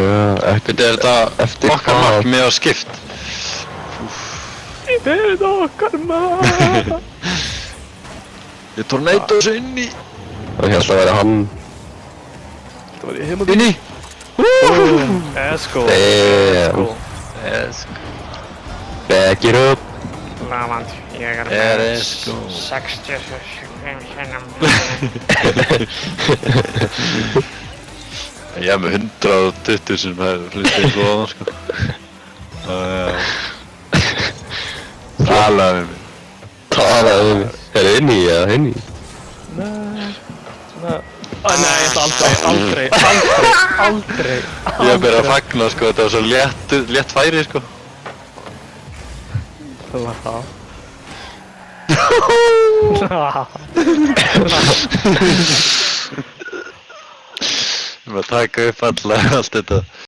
Þetta er þetta okkar markmið á skipt. Þetta er þetta okkar maður. Ég tornado þessu inn í. Það held að vera hann. Þetta var ég heim og Inn í. Esko. Back it up. Lavand, ég er Esko. 65 sinnum. Ég hef með 120 sem hefur hlustið eins og það sko. Talaði við mig. Talaði við mig. Er það inn í eða inn í? Nei. Nei, ég ætla aldrei. Ég hef verið að fagna sko, þetta var svo létt færi sko. Það var það. Ég var að taka upp allt þetta.